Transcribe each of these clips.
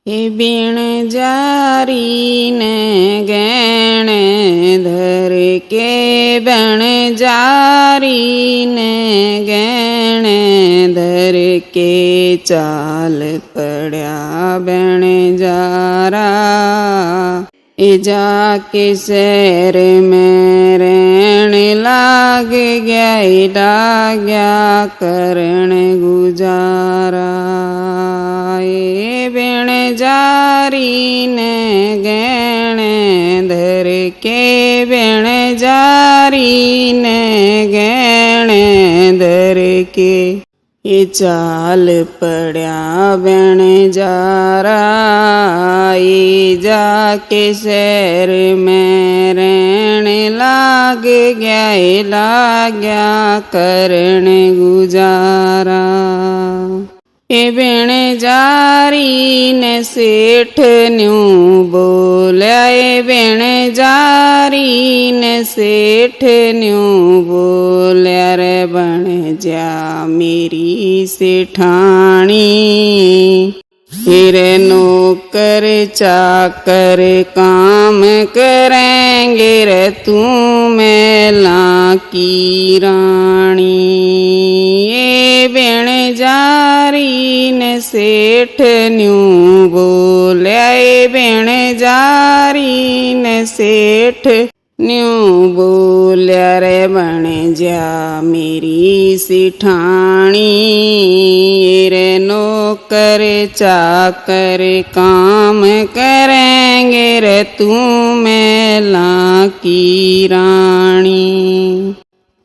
बीण जारी ने गहणे धर के बण जारी ने गहणे धर के चाल पड़ा बण जारा जाके शहर में रहन लाग गया करण गुजारा बिण जारी ने गहणे धर के बिण जारी ने गहणे धर के चाल पड़ा बण जारा जाके शहर में रहन लाग गया करण गुजारा बिण जारी ने सेठ न्यू बोलिया बिण जारी ने सेठ न्यू बोलिया रे बन जा मेरी सेठानी फिर नौकर चाकर काम करेंगे रे तू मैला की रानी बिण जारी ने सेठ न्यू बोलिया बिण जारी ने सेठ न्यू बोलिया रे बन जा मेरी सिठानी रे नौकर चाकर काम करेंगे रे तू मैला की रानी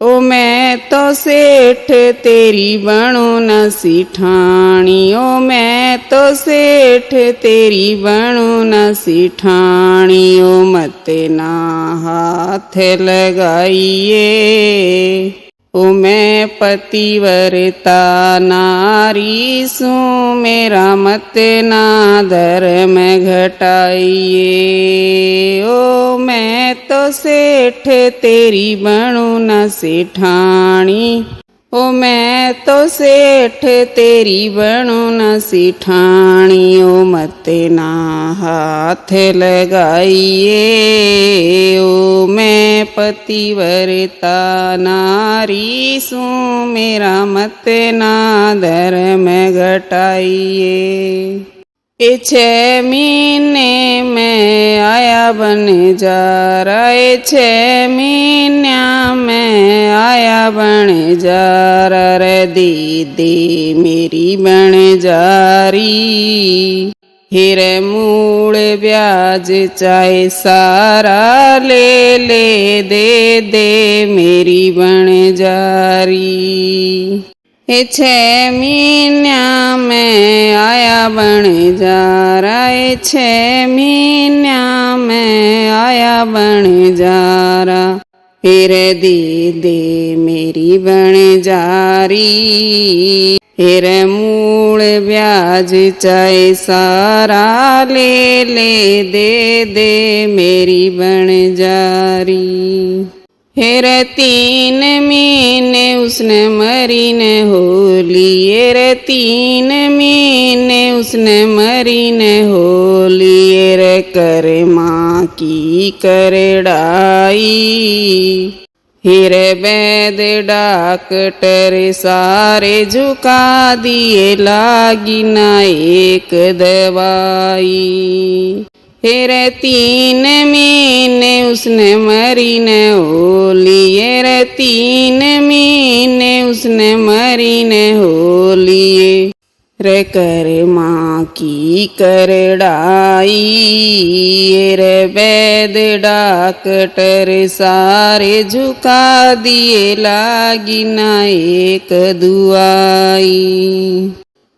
ओ मैं तो सेठ तेरी बनू न सिठानी ओ मैं तो सेठ तेरी बनू न सिठानी ओ मत ना हाथ लगाइए ओ मैं पतिव्रता नारी सू मेरा मत ना धर्म घटाइए ओ मैं तो सेठ तेरी बनू न सिठानी ओ मैं तो सेठ तेरी बनू न सिठानी ओ मत ना हाथ लगाइए ओ मैं पतिव्रता नारी सू मेरा मत ना धर्म घटाइए 6 महीने में आया बन जा रहा 6 महीना में आया बन जा रहा रे दीदी मेरी बन जारी हिरे मूल ब्याज चाहे सारा ले दे मेरी बन जारी 6 महीना में आया बन जा रहा 6 महीना में आया बन जा रहा फिर दीदी मेरी बन जारी फिर मूल ब्याज चाहे सारा ले दे मेरी बन जारी फिर 3 महीने उसने मरी ने होली रे 3 महीने उसने मरी ने होली रे कर माँ की करड़ाई फिर वैद डॉक्टर सारे झुका दिए लागी ना एक दवाई फिर 3 महीने उसने मरी ने होली रे 3 महीने उसने मरी ने होली रे कर माँ की करड़ाई रे वैद डॉक्टर सारे झुका दिए लागी ना एक दुआई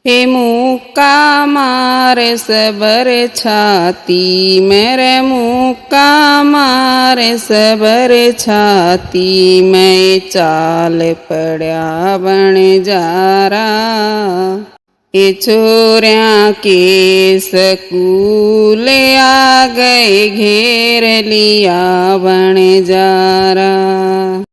हे मुक्का मारे सबर छाती मेरे मुक्का मारे सबर छाती मैं चाल पड़ा बन जा रहा ये छोरिया के स्कूल आ गए घेर लिया बन जा रहा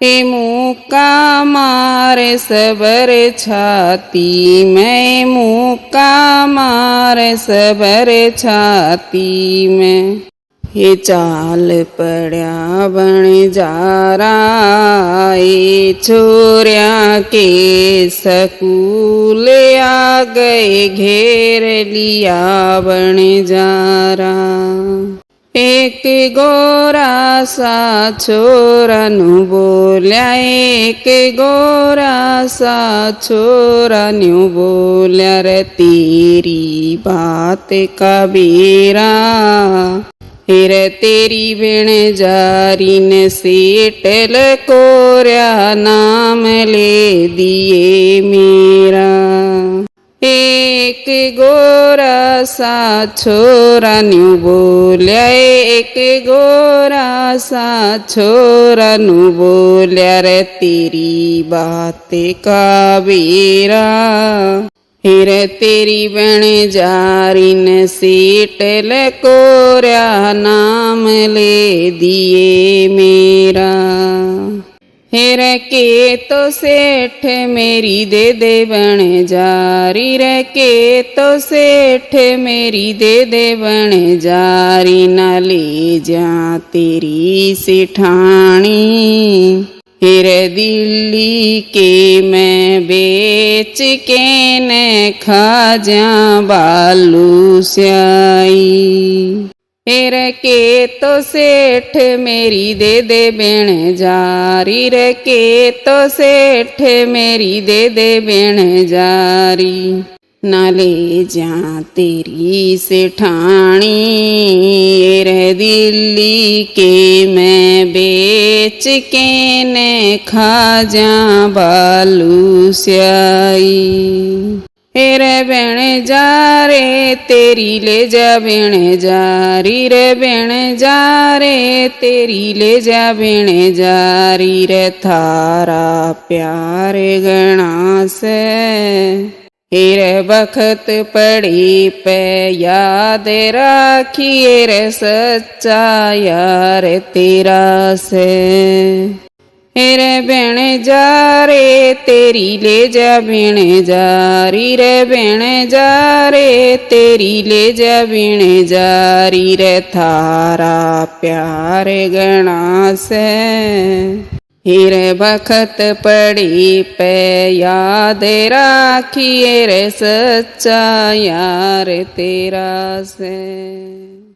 हे मुक्का मारे सबर छाती में, मुक्का मारे सबर छाती में। हे चाल पड़ा बणजारा, ये छोरिया के सकूल आ गए घेर लिया बणजारा। एक गोरा सा छोरा न्यू बोल्या, एक गोरा सा छोरा न्यू बोल्या, रे तेरी बात कबीरा, हिर तेरी बिन जारी ने सीटल कोर्या नाम ले दिए मेरा। एक गोरा सा छोरा न्यू बोल्या, एक गोरा सा छोरा न्यू बोल्या, रे तेरी बात कबीरा, हिर तेरी बण जारी ने सीटल कोर्या नाम ले दिए मेरा। हिर के तो सेठ मेरी दे दे बण जारी, रे के तो सेठ मेरी दे दे बण जारी, न ले जा तेरी सिठानी, हिर दिल्ली के मैं बेच के न खा जा बालू स्याई। हिर के तो सेठ मेरी दे दे बिन जारी, रे के तो सेठ मेरी दे दे बिन जारी, न ले जा तेरी सेठानी, रे दिल्ली के मैं बेच के न खा जा बालू स्याई। हिर बिन जा रे तेरी ले जा बिन जारी, रे बिन जा रे तेरी ले जा बिन जारी, रे थारा प्यार गणा से, हिर बखत पड़ी पे याद राखिए, रे सच्चा यार तेरा से। हिर बिन जा रे तेरी ले जा बिन जारी, रे बिन जा रे तेरी ले जा बिन जारी, रे थारा प्यार गणा से, हिर बखत पड़ी पे याद राखिए, रे सच्चा यार तेरा से।